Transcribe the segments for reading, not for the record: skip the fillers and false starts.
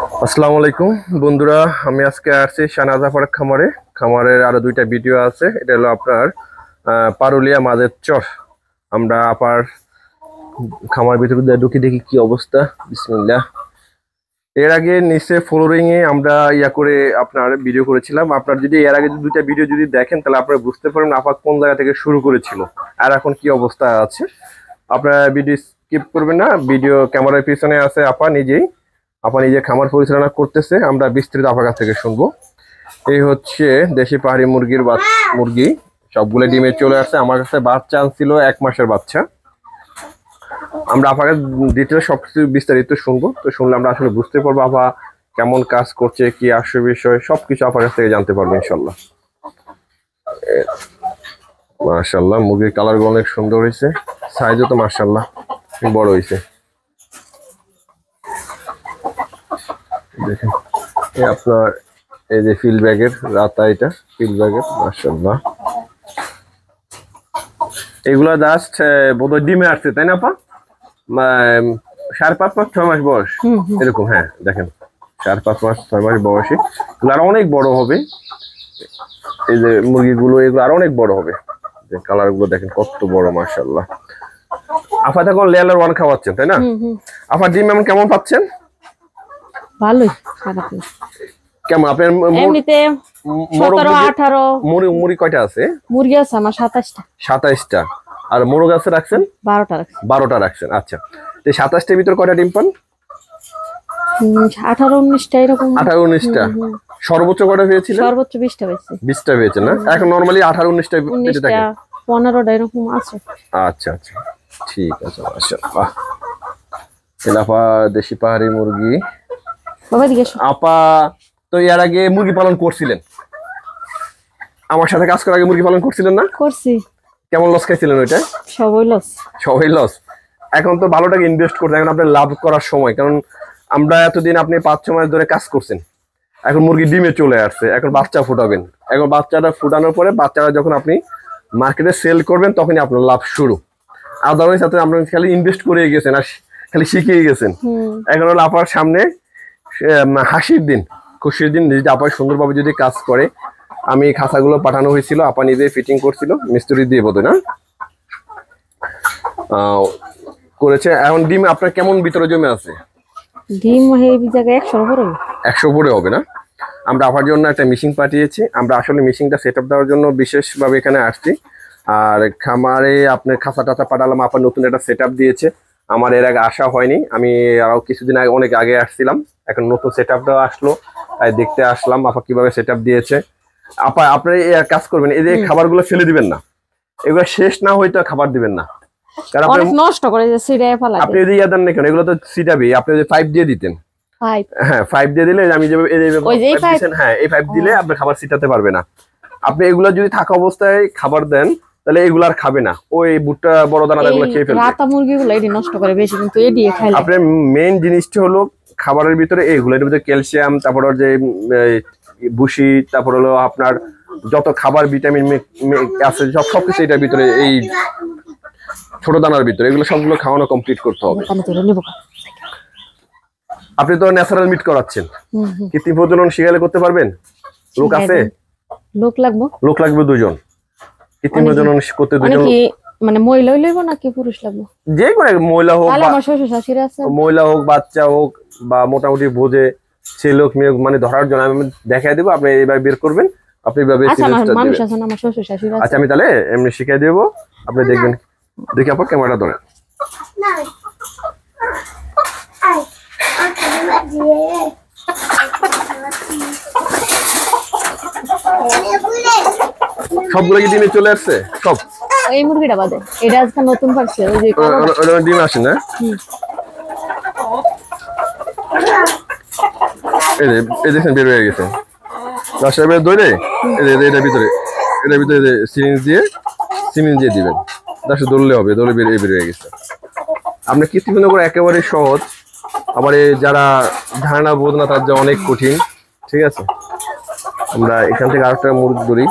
আসসালামু আলাইকুম বন্ধুরা, আমি আজকে আসছি শাহনাজাফার খামারের আরো দুইটা ভিডিও আছে। এটা হলো আপনার পারুলিয়া মাঝের চর। আমরা আপার খামার ভিতরে ঢুকি দেখি কি অবস্থা। বিসমিল্লাহ। এর আগে নিচে ফ্লোরিং এ আমরা করে আপনার ভিডিও করেছিলাম। আপনার যদি এর আগে দুইটা ভিডিও যদি দেখেন তাহলে আপনারা বুঝতে পারবেন আপা কোন জায়গা থেকে শুরু করেছিল আর এখন কি অবস্থা আছে। আপনারা ভিডিও স্কিপ করবেন না, ভিডিও ক্যামেরার পিছনে আছে আপা নিজে খামার পরিচালনা করতেছে। আমরা বিস্তারিত আপার কাছ থেকে শুনবো। এই হচ্ছে দেশি পাহাড়ি মুরগি, সবগুলো ডিমে চলে আসছে। আমার কাছে বাচ্চা ছিল 1 মাসের বাচ্চা। আমরা আপাকে ডিটেলস সবকিছু বিস্তারিত শুনবো। তো শুনলে আমরা আসলে বুঝতে পারবো আপা কেমন কাজ করছে, কি আসল বিষয় সবকিছু আপার কাছ থেকে জানতে পারবো ইনশাল্লাহ। মাশাআল্লাহ, মুরগির কালার গুলো অনেক সুন্দর হয়েছে, সাইজও তো মাশাআল্লাহ বড় হয়েছে। দেখেন আপনার এই যে ফিল্ড ব্যাগের রাতা, এটা ফিল্ড ব্যাগের মাশাআল্লাহ। এগুলা জাস্ট বোধহয় ডিমে আসছে তাই না আপা? 5.5 মাস 6 মাস বয়স এরকম। হ্যাঁ দেখেন 4-5 মাস 6 মাস বয়সে এগুলো আরো অনেক বড় হবে। এই যে মুরগিগুলো এগুলো আরো অনেক বড় হবে। যে কালার গুলো দেখেন কত বড় মাশাআল্লাহ। আপা তখন লেয়ার 1 খাওয়াচ্ছেন তাই না? আপা ডিম এমন কেমন পাচ্ছেন? ভালোই, খারাপ না। কেমন আপনার এমনিতে 17-18 মুরগি কয়টা আছে? মুরগি আছে আমার 27টা। আর মোরগ আছে রাখছেন 12টা রাখছেন। আচ্ছা, তো 27টার ভিতর কয়টা ডিম পান? 18-19টা এরকম। 18-19টা। সর্বোচ্চ কয়টা পেয়েছিলেন? সর্বোচ্চ 20টা পেয়েছি। 20টা পেয়েছেন না? এখন নরমালি 18-19টা পেতে থাকে। 15টা এরকম আছে। আচ্ছা আচ্ছা, ঠিক আছে মাশাআল্লাহ। তেলাপা দেশি পাহাড়ি মুরগি। বাবা দিকে আপা তো এর আগে মুরগি পালন করছিলেন? আমার সাথে কাজ করার আগে মুরগি পালন করছিলেন না? করছি। কেমন লস খাইছিলেন ওইটা? সবই লস। এখন তো ভালো টাকা ইনভেস্ট করতে, এখন আপনার লাভ করার সময়। কারণ আমরা এতদিন আপনি 5-6 মাস ধরে কাজ করছেন, এখন মুরগি ডিমে চলে আসছে, এখন বাচ্চা ফুটাবেন। এখন বাচ্চাটা ফুটানোর পরে বাচ্চাটা যখন আপনি মার্কেটে সেল করবেন তখনই আপনার লাভ শুরু। আদারওয়াইজ আপনি খালি ইনভেস্ট করে গেছেন আর খালি শিখিয়ে গেছেন। এখন হলো আপনার সামনে হাসির দিন, খুশির দিন। যদি আপা সুন্দরভাবে যদি কাজ করে, আমি খাঁচাগুলো পাঠানো হয়েছিল, আপা নিজে ফিটিং করছিল মিস্ত্রি দিয়ে বোধ না করেছে। এখন ডিম আপনার কেমন ভিতরে জমে আছে? ডিম এই জায়গায় 100 উপরে হবে না? আমরা আপার জন্য একটা মেশিন পাঠিয়েছি। আমরা আসলে মেশিনটা সেট আপ দেওয়ার জন্য বিশেষভাবে এখানে আসছি। আর খামারে আপনার খাঁচা টাচা পাঠালাম, আপার নতুন একটা সেট আপ দিয়েছে। আমার এর আগে আসা হয়নি, আমি আরো কিছুদিন আগে অনেক আগে আসছিলাম। এখন নতুন সেট আপ দেওয়া আসলো, তাই দেখতে আসলাম আপা কিভাবে সেট আপ দিয়েছে। আপা আপনার কাজ করবেন, এই যে খাবারগুলো ফেলে দিবেন না, এগুলো শেষ না হইতে খাবার দিবেন না, কারণ আপনি নষ্ট করে যে সিডায় ফেলা। আপনি যদি দেন না কেন, এগুলো তো সিটাবি। আপনি যদি 5 দিয়ে দিতেন, 5 হ্যাঁ 5 দিয়ে দিলে আমি যে হ্যাঁ এই 5 দিলে আপনি খাবার সিটাতে পারবে না। আপনি এগুলো যদি থাকা অবস্থায় খাবার দেন তাহলে এগুলো আর খাবে না, ওই ভুট্টা বড় দানাগুলো খেয়ে ফেলবে। রাতা মুরগিগুলো এডি নষ্ট করে বেশি, কিন্তু এডি খাইলে আপনার মেইন জিনিসটা হলো খাবারের ভিতরে এগুলো, এর ভিতরে ক্যালসিয়াম, তারপর যে ভুসি, তারপর হলো আপনার যত খাবার ভিটামিন আছে সবকিছু এটার ভিতরে, এই ছোট দানার ভিতরে এগুলো সবগুলো খাওয়ানো কমপ্লিট করতে হবে। আপনি তো ন্যাচারাল মিট করাচ্ছেন, কৃত্রিম প্রজনন শিখালে করতে পারবেন? লোক আছে? লোক লাগবে 2 জন। কৃত্রিম প্রজনন করতে 2 জন, মানে মহিলা হইলেও নাকি পুরুষ লাগবে? যে কোনো মহিলা হোক, তাহলে আমার শ্বশুর শাশুড়ি আছে, মহিলা হোক বাচ্চা হোক বা মোটামুটি বোঝে ছেলে হোক মেয়ে হোক, মানে ধরার জন্য আমি দেখাই দেবো, আপনি এইভাবে বের করবেন। আপনি এইভাবে মানুষ আছে না, আমার শ্বশুর শাশুড়ি আছে। আচ্ছা আমি তাহলে এমনি শিখাই দেব, আপনি দেখবেন। দেখি আপা ক্যামেরাটা ধরেন। সবগুলো কি ডিমে চলে আসছে? সব এই মুরগিটা বাদে এটা আজকে নতুন পারছে, ওই যে ওটা ডিম আসে না? এই দেখেন বের হয়ে গেছে। রাস্তায় বের ধরে এটার ভিতরে সিরিঞ্জ দিয়ে দিবেন। রাস্তা দৌড়লে হবে, দৌড়ে বের হয়ে গেছে। আপনি কৃত্রিম করে একেবারে সহজ, আবার যারা ধারণা বোধ না তার যে অনেক কঠিন। ঠিক আছে, আমরা এখান থেকে আরেকটা মুরগি ধরি।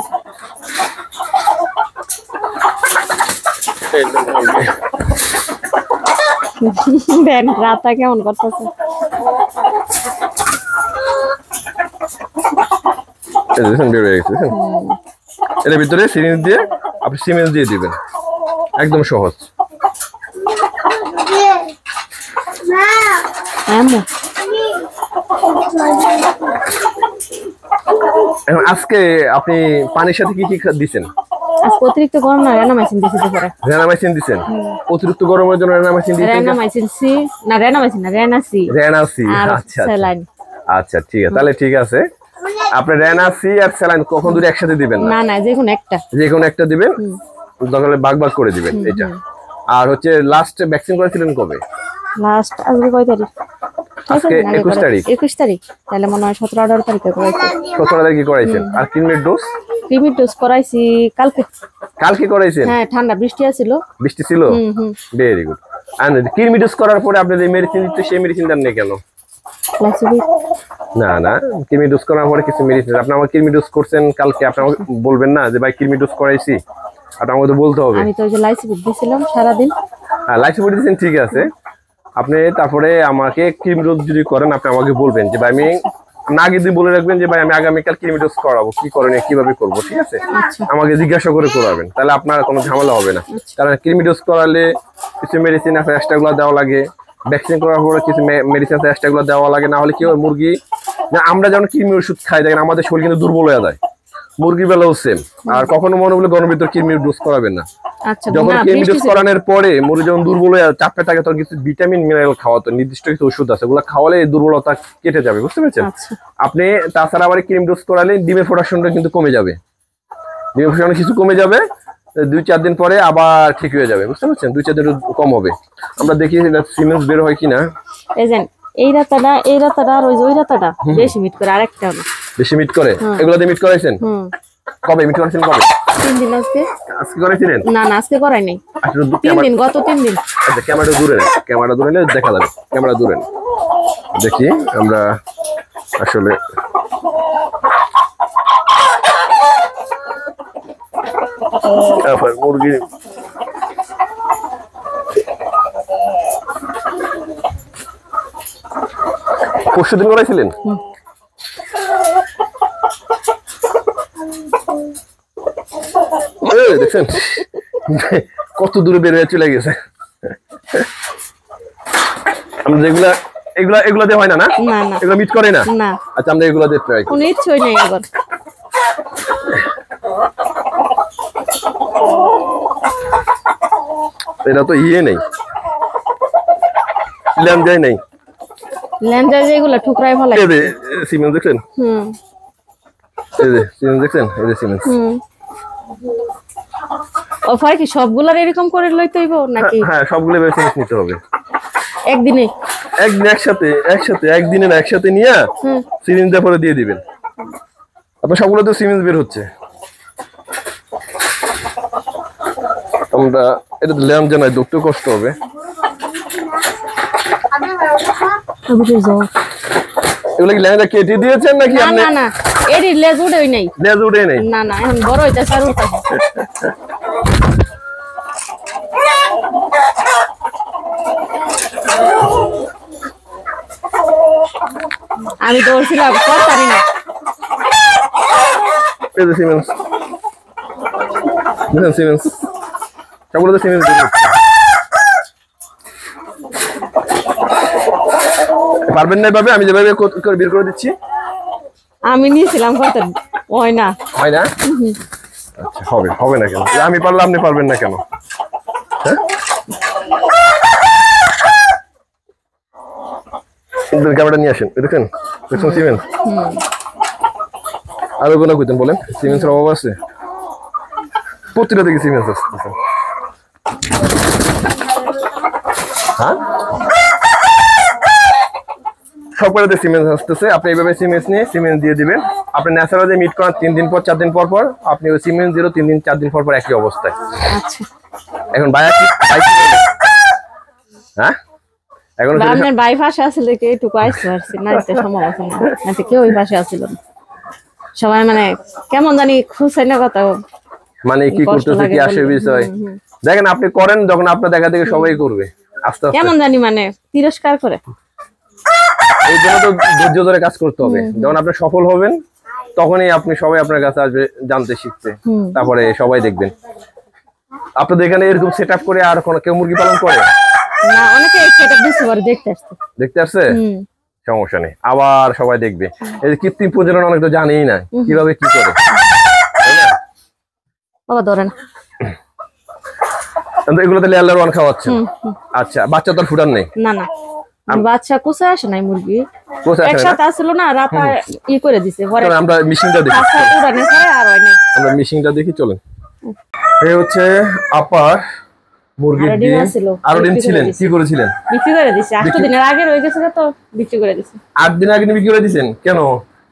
দেন রাতা কেমন করতেছে। এই যে দেখেন বের হয়ে গেছে দেখেন। এর ভিতরে সিরিঞ্জ দিয়ে আপনি সিমেন্স দিয়ে দিবেন, একদম সহজ। আম্মু এখন আজকে আপনি পানির সাথে কি কি দিচ্ছেন? আজকে অতিরিক্ত গরম না, রেনামাইসিন দিছি দুপুরে। রেনামাইসিন দিচ্ছেন, অতিরিক্ত গরমের জন্য রেনামাইসিন দিচ্ছেন। রেনামাইসিন সি না, রেনামাইসিন না, রেনাসি রেনাসি, আর আচ্ছা স্যালাইন। আচ্ছা ঠিক আছে, তাহলে ঠিক আছে। আপনি রেনাসি আর স্যালাইন কখন দুটো একসাথে দিবেন না, না না, যে কোনো একটা। যে কোনো একটা দিবেন, দরকার হলে ভাগ ভাগ করে দিবেন এটা। আর হচ্ছে লাস্ট ভ্যাকসিন করেছিলেন কবে? লাস্ট আজকে কয় তারিখ? আজকে 21 তারিখ। 21 তারিখ, তাহলে মনে হয় 17-18 তারিখে করাইছি। 17 তারিখে করাইছেন। আর কিডনির ডোজ? ক্রিমির ডোজ করাইছি কালকে। কালকে করাইছেন? হ্যাঁ, ঠান্ডা বৃষ্টি আছিল। বৃষ্টি ছিল? Very good. আর কিডনি ডোজ করার পরে আপনি যে মেডিসিন দিতে সেই মেডিসিন দেন না কেন? প্লাসিবিক না না, কিডনি ডোজ করার পরে কিছু মেডিসিন আপনি আমার কিডনি ডোজ করছেন কালকে, আপনি আমাকে বলবেন না যে ভাই কিডনি ডোজ করাইছি? আপনি আমাকে তো বলতে হবে। আমি তো ওই যে লাইসিবিক দিছিলাম সারাদিন। হ্যাঁ, লাইসিবিক দিয়েছেন, ঠিক আছে। আপনি তারপরে আমাকে কিডনি ডোজ যদি করেন আপনি আমাকে বলবেন যে ভাই আমি না, আগে দিয়ে বলে রাখবেন যে ভাই আমি আগামীকাল কিডনি ডোজ করাবো, কি করণীয় কিভাবে করবো, ঠিক আছে? আমাকে জিজ্ঞাসা করে করাবেন, তাহলে আপনার কোনো ঝামেলা হবে না। কারণ কিডনি ডোজ করালে কিছু মেডিসিন আছে এক্সট্রাগুলো দেওয়া লাগে, ভ্যাকসিন করার পরে কিছু মেডিসিন আছে এক্সট্রাগুলো দেওয়া লাগে, না হলে কি হয় মুরগি, না আমরা যেমন কৃমি ওষুধ খাই দেখেন আমাদের শরীর কিন্তু দুর্বল হয়ে যায়, মুরগি বেলাও সেম। আর কখনো মনে হলে গরমের ভিতর কৃমির ডোজ করাবেন না। আচ্ছা, যখন কিডনি ডোজ করানোর পরে মুরগি যখন দুর্বল হয়ে চাপে থাকে তখন কিছু ভিটামিন মিনারেল খাওয়াতে নির্দিষ্ট কিছু ওষুধ আছে, ওগুলো খাওয়ালে এই দুর্বলতা কেটে যাবে, বুঝতে পেরেছেন? আপনি তাছাড়া আবার কিডনি ডোজ করালে ডিমের প্রোডাকশনটা কিন্তু কমে যাবে, ডিমের প্রোডাকশন কিছু কমে যাবে, 2-4 দিন পরে আবার ঠিক হয়ে যাবে, বুঝতে পারছেন? 2-4 দিন কম হবে। আমরা দেখি সিমেন্স বের হয় কিনা। এই রাতাটা আর ওই রাতাটা বেশি মিট করে, আরেকটা বেশি মিট করে, এগুলো দিয়ে মিট করাইছেন? কবে মিট করেছেন? কবে? 3 দিন। আজকে করেছিলেন? না না, আজকে করাই নাই। 3 দিন, গত 3 দিন। আচ্ছা, ক্যামেরাটা দূরে নেন, ক্যামেরা দূরে নিলে দেখা যাবে, ক্যামেরা দূরে নেন। দেখি আমরা আসলে মুরগি পরশু দিন করাইছিলেন? দেখছেন কত দূরে বের হয়ে চলে গেছে। আমরা যেগুলা এগুলা দিয়ে হয় না, না এগুলো মিট করে না। আচ্ছা, আমরা এগুলো দিয়ে ট্রাই করি। কোনো ইচ্ছাই নাই আবার। এটা তো ইয়ে নেই, ল্যাঞ্জাই নেই, ল্যাঞ্জা যেগুলো ঠুকরাই ভালো লাগে। সিমেন্স দেখছেন? এই যে সিমেন্স দেখছেন, এই যে সিমেন্স। অফার কি সবগুলার এরকম করে লইতে হইব নাকি? হ্যাঁ, সবগুলো সিমেন্স নিতে হবে একদিনে। একদিন একসাথে নিয়ে সিমেন্স দিয়ে পরে দিয়ে দিবেন। আপনার সবগুলো তো সিমেন্স বের হচ্ছে। আমরা এটা ল্যাম্প জানাই, দেখতে কষ্ট হবে। এগুলো কি ল্যাম্পটা কেটে দিয়েছেন নাকি আপনি? না না, এর লেজ উড়েই নাই। লেজ উড়ে নাই? না না, এখন বড় হইতাছে আর উঠা। আমি দৌড়ছিলাম, পারি না। এই যে সিমেন্স, দেখেন সিমেন্স, সবগুলো তো সিমেন্স দিয়ে দিচ্ছে। পারবেন না এভাবে? আমি যেভাবে বের করে দিচ্ছি। আমি নিয়েছিলাম কত, হয় না। হয় না? আচ্ছা, হবে না কেন? আমি পারলে আপনি পারবেন না কেন? হ্যাঁ, ক্যামেরাটা নিয়ে আসেন। দেখেন সিমেন্স। আরো কোনো কইতেন বলেন, সিমেন্সের অভাব আছে? প্রতিটা দিকে সিমেন্স আছে। হ্যাঁ, সবকটাতে সিমেন্স আসতেছে। আপনি এইভাবে সিমেন্স নিয়ে সিমেন্স দিয়ে দিবেন। আপনি ন্যাচারাল যে মিট করান 3 দিন পর 4 দিন পর আপনি ওই সিমেন্স দিলেও 3 দিন 4 দিন পর একই অবস্থায়। আচ্ছা, এখন হ্যাঁ, এখন আপনার বাই ভাষা আছে দেখে একটু আইসতে পারছি না, এটা সম্ভব আছে না, নাতে কেউ ওই ভাষা আছিল না। সবাই মানে কেমন জানি খুশাই না কথা, মানে কি করতেছে কি আসে বিষয়। দেখেন আপনি করেন, যখন আপনার দেখা দেখে সবাই করবে আস্তে আস্তে। কেমন জানি মানে তিরস্কার করে। এই জন্য তো ধৈর্য ধরে কাজ করতে হবে। যখন আপনি সফল হবেন তখনই আপনি সবাই আপনার কাছে আসবে জানতে শিখতে, তারপরে সবাই দেখবেন। আপনাদের এখানে এরকম সেট আপ করে আর কোনো কেউ মুরগি পালন করে না, অনেকে সেটা বুঝতে পারে, দেখতে আসছে। সমস্যা নেই, আবার সবাই দেখবে। এই যে কৃত্রিম প্রজনন অনেক তো জানেই না কিভাবে কি করে, তাই না? বাবা ধরে না, এগুলোতে লেয়ার ওয়ান খাওয়াচ্ছেন? আচ্ছা, বাচ্চা তো আর ফুটান নেই? না না, বাচ্চা কোসা আসে নাই, মুরগি কোসা আসে না? একসাথে আসলো না, রাতা ই করে দিছে, পরে আমরা মিশিংটা দেখি, উড়ানে পরে আর হয় নাই। আমরা মিশিংটা দেখি, চলেন। এই হচ্ছে আপার মুরগির আরো ডিম ডিম। আছিল, আরো ডিম বিক্রি ছিলেন, করে কি করেছিলেন? বিক্রি করে দিছে, 8 দিনের আগে রয়ে গেছে তো বিক্রি করে দিছে। 8 দিন আগে বিক্রি করে দিয়েছেন কেন?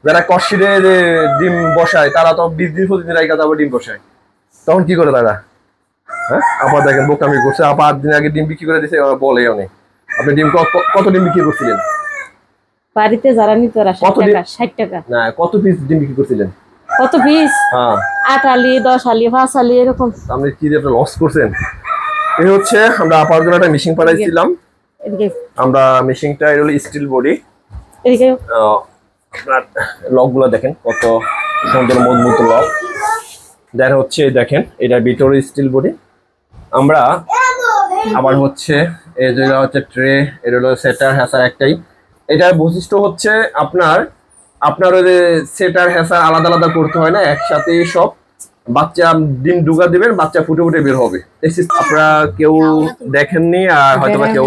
যারা কষ্টিতে যে ডিম বসায় তারা তো 20 দিন 25 দিন আগে আবার ডিম বসায়, তখন কি করে তারা? হ্যাঁ, আপা দেখেন বোকামি করছে। আপা 8 দিন আগে ডিম বিক্রি করে দিয়েছে, বলে অনেক। আপনি ডিম কত ডিম বিক্রি করছিলেন বাড়িতে যারা নিত ওরা 60 টাকা 60 টাকা। না, কত পিস ডিম বিক্রি করছিলেন? কত পিস? হ্যাঁ, 8 আলি 10 আলি 5 আলি এরকম। আপনি কি যে লস করছেন। এই হচ্ছে আমরা আপার জন্য একটা মেশিন পাঠাইছিলাম। এদিকে আমরা মেশিনটা এর হলো স্টিল বডি। এদিকে আপনার লক গুলো দেখেন কত সুন্দর মজবুত লক। দেখা হচ্ছে দেখেন এটা ভিতরে স্টিল বডি। আমরা আবার হচ্ছে এই যে হচ্ছে ট্রে, এর হলো সেটার হ্যাসার একটাই। এটার বৈশিষ্ট্য হচ্ছে আপনার ওই যে সেটার হ্যাসার আলাদা আলাদা করতে হয় না, একসাথে সব বাচ্চা ডিম ঢুকা দিবেন, বাচ্চা ফুটে ফুটে বের হবে। আপনারা কেউ দেখেননি আর হয়তো বা কেউ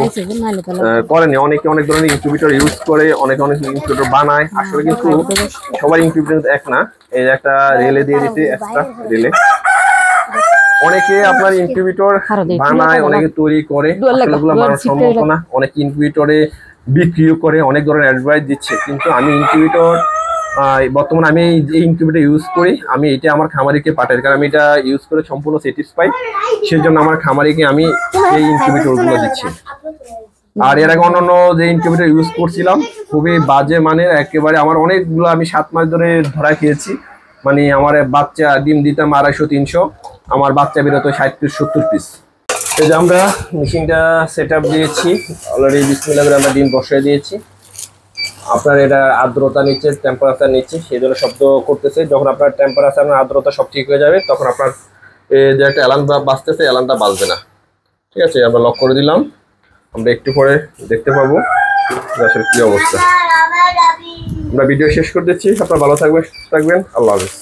করেনি। অনেকে অনেক ধরনের ইনকিউবেটর ইউজ করে, অনেকে অনেক ইনকিউবেটর বানায়। আসলে কিন্তু সবার ইনকিউবেটর এক না। এই একটা রিলে দিয়ে দিতে, এক্সট্রা রিলে। অনেকে আপনার ইনকিউবেটর বানায়, অনেকে তৈরি করে, আসলেগুলো বানানো সম্ভব না। অনেক ইনকিউবেটরে বিক্রিও করে, অনেক ধরনের অ্যাডভাইস দিচ্ছে। কিন্তু আমি ইনকিউবেটর বর্তমানে আমি যে ইনকিউবেটর ইউজ করি, আমি এটা আমার খামারিকে পাঠাই, কারণ আমি এটা ইউজ করে সম্পূর্ণ স্যাটিসফাইড। সেই জন্য আমার খামারিকে আমি এই ইনকিউবেটরগুলো দিচ্ছি। আর এর আগে অন্যান্য যে ইনকিউবেটর ইউজ করছিলাম খুবই বাজে মানের, একেবারে আমার অনেকগুলো আমি 7 মাস ধরে ধরা খেয়েছি। মানে আমার বাচ্চা ডিম দিতাম 250-300, আমার বাচ্চা বেরোতো 60-70 পিস। এই যে আমরা মেশিনটা সেট আপ দিয়েছি অলরেডি, বিসমিল্লাহ করে আমরা ডিম বসিয়ে দিয়েছি। আপনার এটা আর্দ্রতা নিচ্ছে, টেম্পারেচার নিচ্ছে, সেই জন্য শব্দ করতেছে। যখন আপনার টেম্পারেচার আর আর্দ্রতা সব ঠিক হয়ে যাবে, তখন আপনার যে একটা অ্যালার্ম বাজতেছে, অ্যালার্মটা বাজবে না। ঠিক আছে, আমরা লক করে দিলাম। আমরা একটু পরে দেখতে পাবো আসলে কি অবস্থা। আমরা ভিডিও শেষ করে দিচ্ছি। আপনারা ভালো থাকবেন। আল্লাহ হাফেজ।